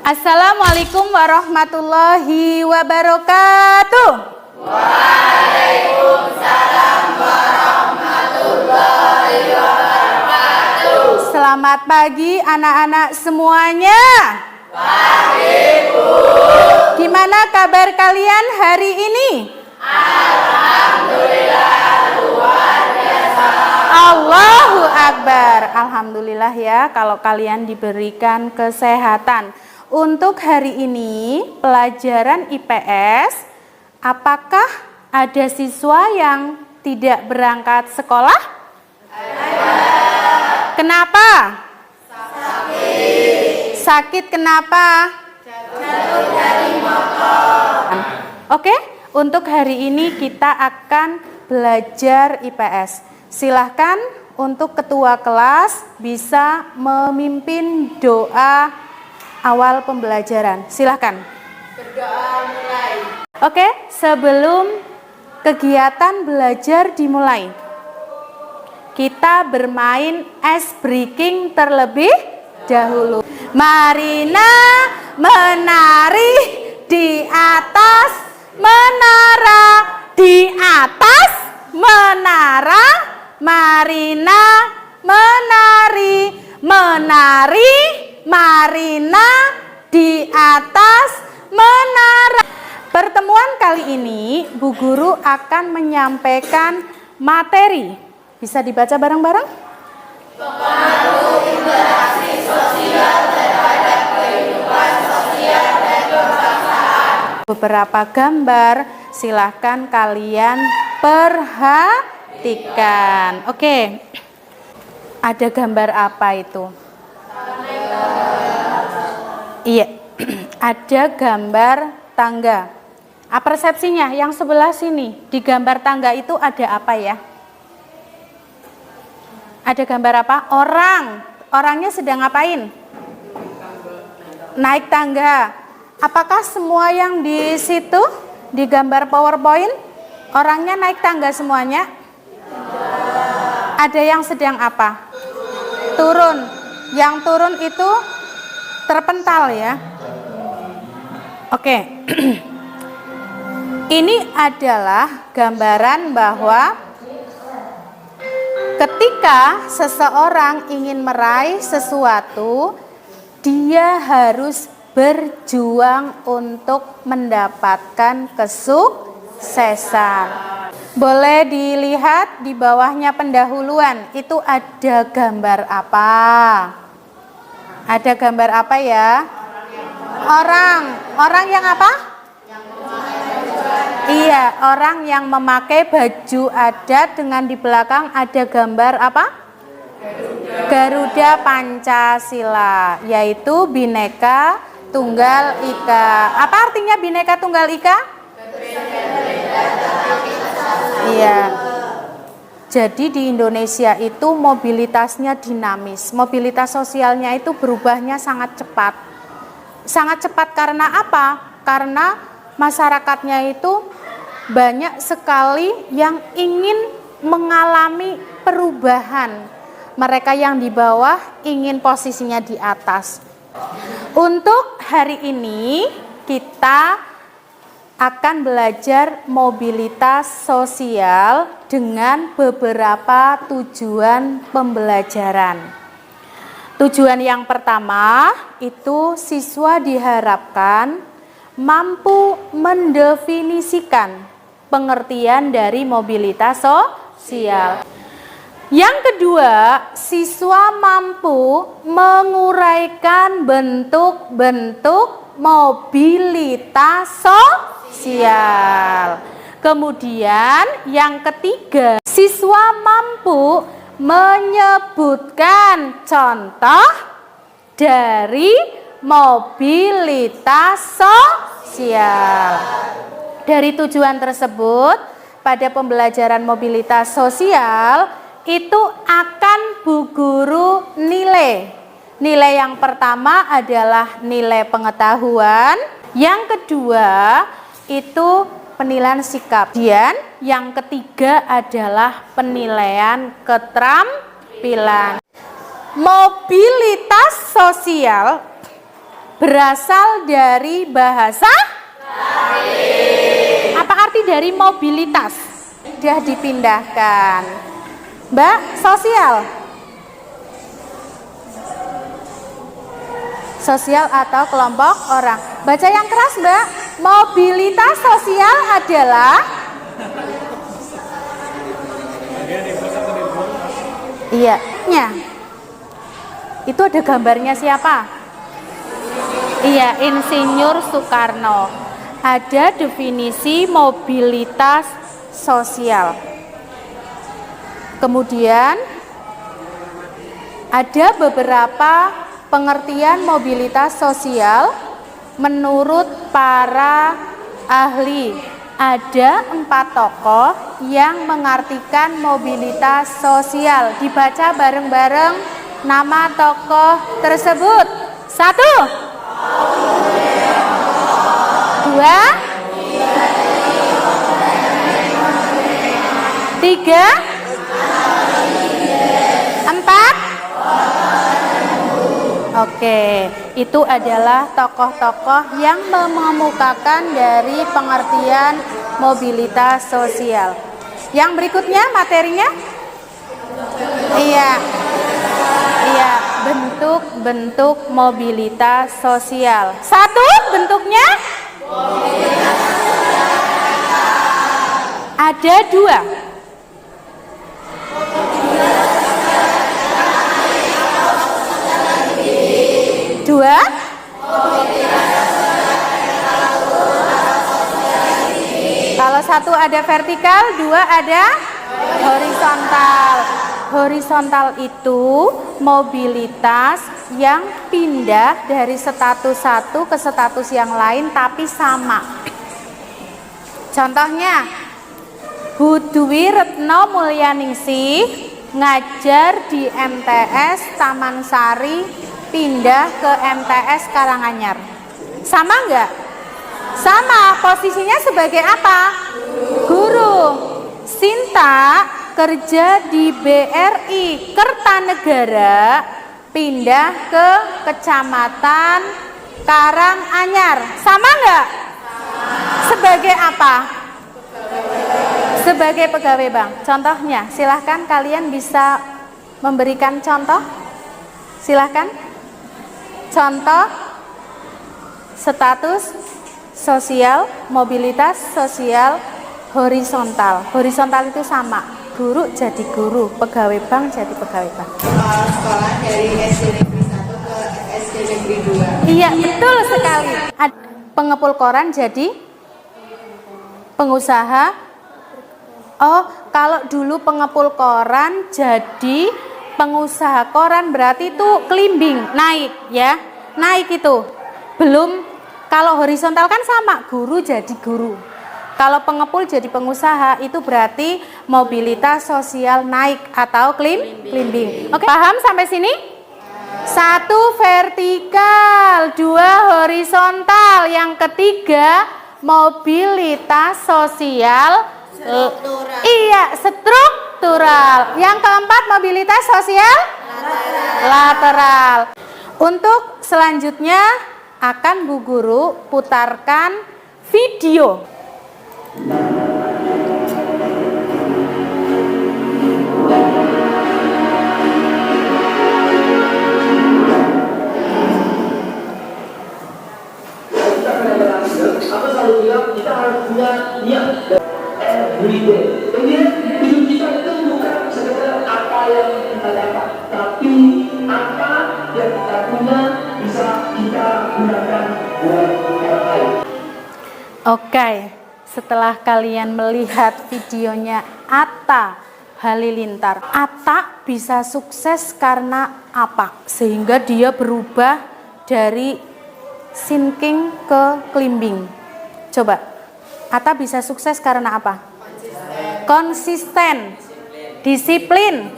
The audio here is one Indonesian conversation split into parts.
Assalamualaikum warahmatullahi wabarakatuh. Waalaikumsalam warahmatullahi wabarakatuh. Selamat pagi anak-anak semuanya. Pagi, Bu. Gimana kabar kalian hari ini? Alhamdulillah luar biasa. Allahu Akbar. Alhamdulillah ya kalau kalian diberikan kesehatan. Untuk hari ini pelajaran IPS, apakah ada siswa yang tidak berangkat sekolah? Ada. Kenapa? Sakit. Sakit kenapa? Jatuh dari motor. Oke, untuk hari ini kita akan belajar IPS. Silahkan untuk ketua kelas bisa memimpin doa awal pembelajaran. Silahkan. Berdoa mulai. Oke, sebelum kegiatan belajar dimulai, kita bermain ice breaking terlebih dahulu. Marina menari di atas menara, di atas menara. Marina menari, menari, Marina di atas menara. Pertemuan kali ini Bu Guru akan menyampaikan materi. Bisa dibaca bareng-bareng? Pengaruh interaksi sosial terhadap kehidupan sosial dan kebangsaan. Beberapa gambar, silahkan kalian perhatikan. Oke, ada gambar apa itu? Iya, ada gambar tangga. Persepsinya yang sebelah sini, di gambar tangga itu ada apa ya? Ada gambar apa? Orangnya sedang ngapain? Naik tangga. Apakah semua yang di situ, di gambar PowerPoint, orangnya naik tangga semuanya? Ada yang sedang apa? Turun. Yang turun itu terpental ya. Oke. Ini adalah gambaran bahwa ketika seseorang ingin meraih sesuatu, dia harus berjuang untuk mendapatkan kesuksesan. Boleh dilihat di bawahnya pendahuluan, itu ada gambar apa? Ada gambar apa ya? Orang yang apa? Iya, orang yang memakai baju adat dengan di belakang ada gambar apa? Garuda Pancasila, yaitu Bhinneka Tunggal Ika. Apa artinya Bhinneka Tunggal Ika? Iya. Jadi di Indonesia itu mobilitasnya dinamis, mobilitas sosialnya itu berubahnya sangat cepat. Sangat cepat karena apa? Karena masyarakatnya itu banyak sekali yang ingin mengalami perubahan. Mereka yang di bawah ingin posisinya di atas. Untuk hari ini kita akan belajar mobilitas sosial dengan beberapa tujuan pembelajaran. Tujuan yang pertama itu siswa diharapkan mampu mendefinisikan pengertian dari mobilitas sosial. Yang kedua, siswa mampu menguraikan bentuk-bentuk mobilitas sosial. Kemudian yang ketiga, siswa mampu menyebutkan contoh dari mobilitas sosial. Dari tujuan tersebut, pada pembelajaran mobilitas sosial itu akan Bu Guru nilai. Nilai yang pertama adalah nilai pengetahuan, yang kedua itu penilaian sikap, dan yang ketiga adalah penilaian keterampilan. Mobilitas sosial berasal dari bahasa apa arti dari mobilitas? Sudah dipindahkan. Mbak, sosial. Sosial atau kelompok orang. Baca yang keras, Mbak. Mobilitas sosial adalah iya, itu ada gambarnya siapa? Iya, Insinyur Soekarno. Ada definisi mobilitas sosial. Kemudian ada beberapa pengertian mobilitas sosial menurut para ahli. Ada 4 tokoh yang mengartikan mobilitas sosial. Dibaca bareng-bareng nama tokoh tersebut. 1, 2, 3, 4. Oke, itu adalah tokoh-tokoh yang mengemukakan dari pengertian mobilitas sosial. Yang berikutnya materinya? Iya, bentuk-bentuk mobilitas sosial. 1, bentuknya? Ada 2. 2. Kalau 1 ada vertikal, 2 ada horizontal. Horizontal itu mobilitas yang pindah dari status satu ke status yang lain tapi sama. Contohnya, Bu Dwi Retno Mulyaningsih ngajar di MTS Taman Sari, pindah ke MTS Karanganyar. Sama enggak? Sama, posisinya sebagai apa? Guru. Sinta kerja di BRI Kertanegara, pindah ke Kecamatan Karanganyar. Sama enggak? Sebagai apa? Sebagai pegawai bank. Contohnya, silahkan kalian bisa memberikan contoh. Silahkan. Contoh status sosial, mobilitas sosial horizontal. Horizontal itu sama, guru jadi guru, pegawai bank jadi pegawai bank. Sekolah dari SD Negeri 1 ke SD Negeri 2. Iya, betul sekali. Pengepul koran jadi pengusaha. Oh, kalau dulu pengepul koran jadi pengusaha koran, berarti itu kelimbing, naik ya, naik itu. Belum, kalau horizontal kan sama, guru jadi guru. Kalau pengepul jadi pengusaha, itu berarti mobilitas sosial naik atau kelimbing. Oke, paham sampai sini? 1 vertikal, 2 horizontal. Yang ketiga, mobilitas sosial iya, struktural. Yang keempat, mobilitas sosial lateral. Untuk selanjutnya akan Bu Guru putarkan video. Aku selalu bilang kita harus punya niat everyday. Jadi hidup kita itu bukan sekedar apa yang kita dapat, tapi apa yang kita punya bisa kita gunakan buat orang lain. Oke, setelah kalian melihat videonya Atta Halilintar, Atta bisa sukses karena apa? Sehingga dia berubah dari sinking ke climbing. Coba, Atta bisa sukses karena apa? Konsisten, disiplin,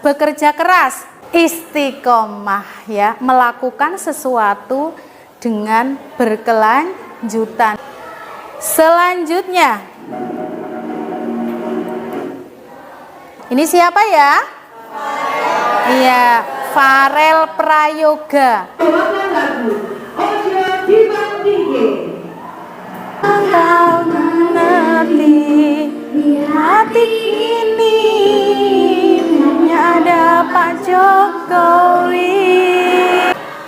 bekerja keras, istiqomah ya, melakukan sesuatu dengan berkelanjutan. Selanjutnya, ini siapa ya? Iya, Farel Prayoga. Bawakan lagu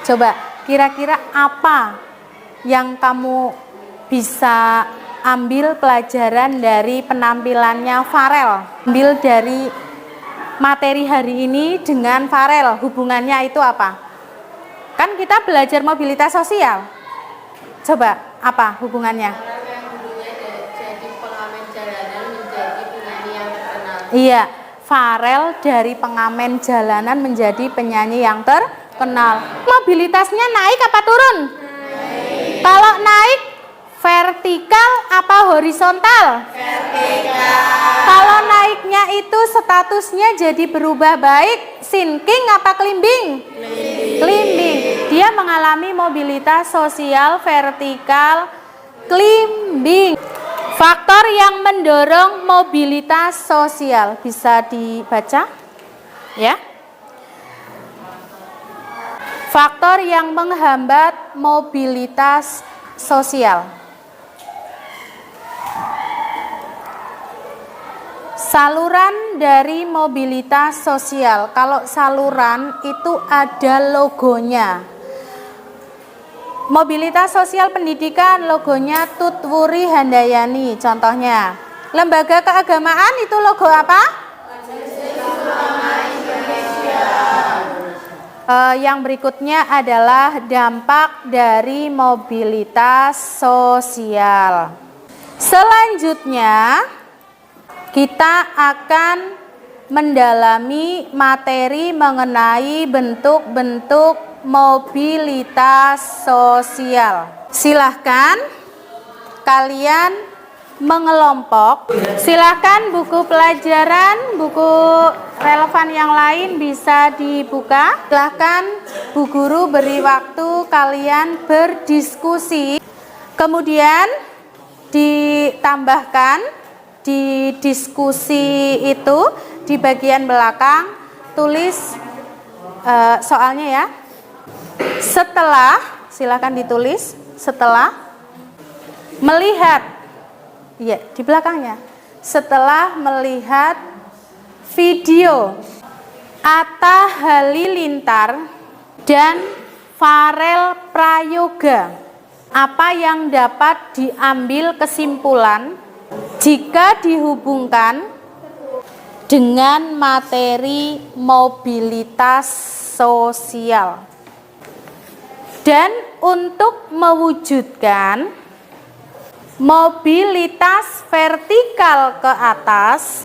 Coba, kira-kira apa yang kamu bisa ambil pelajaran dari penampilannya Farel? Ambil dari materi hari ini dengan Farel, hubungannya itu apa? Kan kita belajar mobilitas sosial. Coba, apa hubungannya? Orang yang dulunya jadi pengamen jalanan menjadi penyanyi yang terkenal. Iya, Farel dari pengamen jalanan menjadi penyanyi yang terkenal. Mobilitasnya naik apa turun? Naik. Kalau naik, vertikal apa horizontal? Vertikal. Kalau naiknya itu statusnya jadi berubah baik, sinking apa climbing? Climbing. Dia mengalami mobilitas sosial vertikal climbing. Faktor yang mendorong mobilitas sosial bisa dibaca? Ya. Faktor yang menghambat mobilitas sosial. Saluran dari mobilitas sosial. Kalau saluran itu ada logonya. Mobilitas sosial pendidikan, logonya Tutwuri Handayani contohnya. Lembaga keagamaan itu logo apa? Yang berikutnya adalah dampak dari mobilitas sosial. Selanjutnya kita akan mendalami materi mengenai bentuk-bentuk mobilitas sosial. Silahkan kalian mengelompok. Silahkan buku pelajaran, buku relevan yang lain bisa dibuka. Silahkan Bu Guru beri waktu kalian berdiskusi. Kemudian ditambahkan di diskusi itu di bagian belakang tulis soalnya ya. Setelah, silakan ditulis setelah melihat, ya di belakangnya, setelah melihat video Atta Halilintar dan Farel Prayoga, apa yang dapat diambil kesimpulan jika dihubungkan dengan materi mobilitas sosial? Dan untuk mewujudkan mobilitas vertikal ke atas,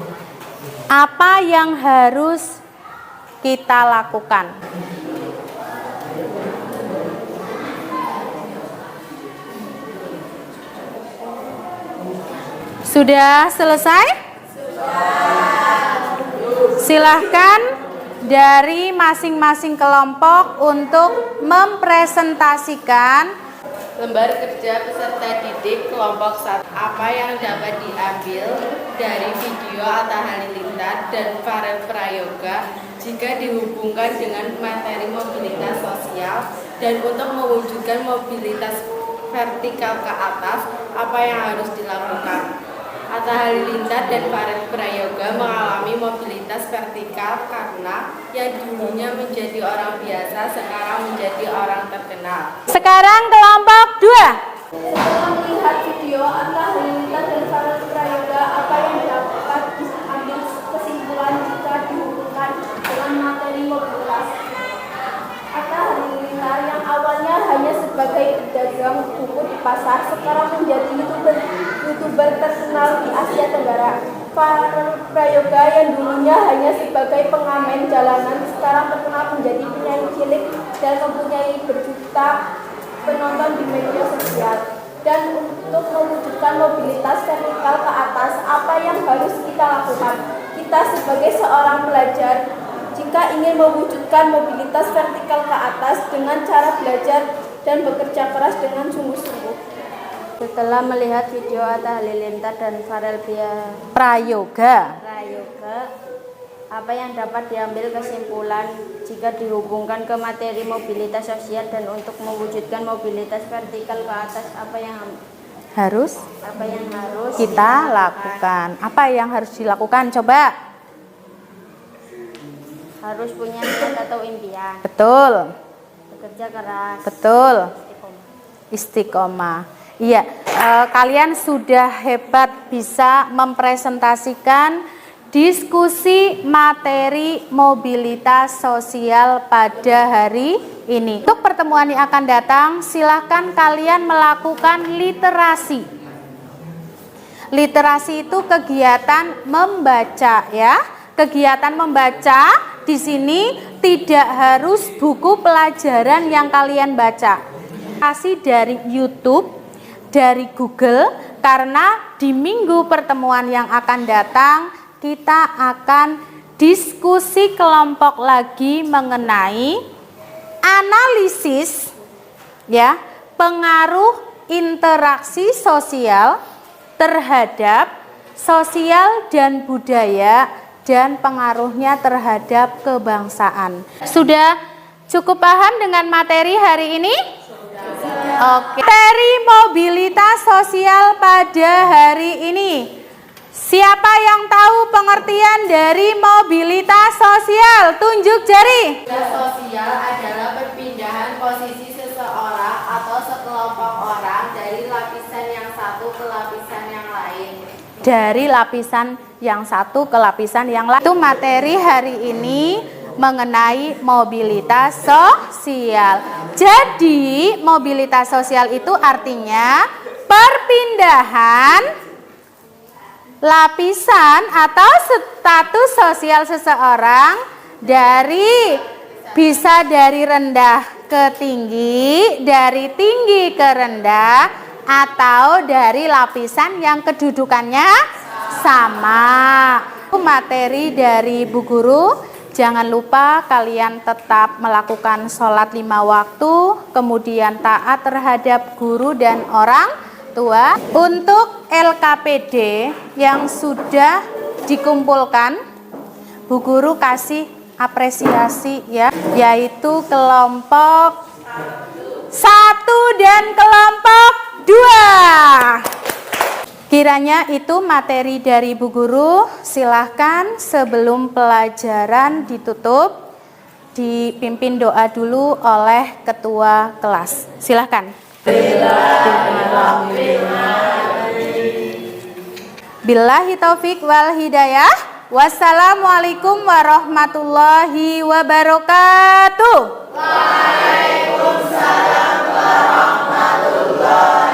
apa yang harus kita lakukan? Sudah selesai? Silahkan dari masing-masing kelompok untuk mempresentasikan Lembar kerja peserta didik kelompok 1. Apa yang dapat diambil dari video Atta Halilintar dan Farel Prayoga jika dihubungkan dengan materi mobilitas sosial, dan untuk mewujudkan mobilitas vertikal ke atas, apa yang harus dilakukan? Atta Halilintar dan Farel Prayoga mengalami mobilitas vertikal karena yang dulunya menjadi orang biasa sekarang menjadi orang terkenal. sekarang kelompok 2. Setelah melihat video Atta Halilintar dan Farel Prayoga, apa yang dapat diambil kesimpulan jika dihubungkan dengan materi mobilitas? Atta Halilintar yang awalnya hanya sebagai pedagang buku di pasar, sekarang menjadi YouTuber terkenal di Asia Tenggara. Farel Prayoga yang dulunya hanya sebagai pengamen jalanan, sekarang terkenal menjadi penyanyi cilik dan mempunyai berjuta penonton di media sosial. Dan untuk mewujudkan mobilitas vertikal ke atas, apa yang harus kita lakukan? Kita sebagai seorang pelajar, jika ingin mewujudkan mobilitas vertikal ke atas dengan cara belajar dan bekerja keras dengan sungguh-sungguh. Setelah melihat video Atta Halilintar dan Farel Prayoga, apa yang dapat diambil kesimpulan jika dihubungkan ke materi mobilitas sosial, dan untuk mewujudkan mobilitas vertikal ke atas, apa yang harus kita lakukan? Apa yang harus dilakukan? Coba. Harus punya niat atau impian. Betul. bekerja keras, Betul. Istiqomah. Iya, kalian sudah hebat bisa mempresentasikan diskusi materi mobilitas sosial pada hari ini. Untuk pertemuan yang akan datang, silahkan kalian melakukan literasi. Literasi itu kegiatan membaca ya. Kegiatan membaca di sini tidak harus buku pelajaran yang kalian baca. Literasi dari YouTube, dari Google, karena di minggu pertemuan yang akan datang kita akan diskusi kelompok lagi mengenai analisis ya, pengaruh interaksi sosial terhadap sosial dan budaya dan pengaruhnya terhadap kebangsaan. Sudah cukup paham dengan materi hari ini? Oke. Materi mobilitas sosial pada hari ini. Siapa yang tahu pengertian dari mobilitas sosial? Tunjuk jari. Mobilitas sosial adalah perpindahan posisi seseorang atau sekelompok orang dari lapisan yang satu ke lapisan yang lain. Dari lapisan yang satu ke lapisan yang lain. Itu materi hari ini mengenai mobilitas sosial. Jadi, mobilitas sosial itu artinya perpindahan lapisan atau status sosial seseorang bisa dari rendah ke tinggi, dari tinggi ke rendah, atau dari lapisan yang kedudukannya sama. Materi dari Bu Guru. Jangan lupa kalian tetap melakukan sholat 5 waktu, kemudian taat terhadap guru dan orang tua. Untuk LKPD yang sudah dikumpulkan, Bu Guru kasih apresiasi ya, yaitu kelompok 1 dan kelompok 2. Kiranya itu materi dari Bu Guru. Silahkan sebelum pelajaran ditutup, dipimpin doa dulu oleh ketua kelas. Silahkan. Billahi taufik wal hidayah. Wassalamualaikum warahmatullahi wabarakatuh. Waalaikumsalam warahmatullahi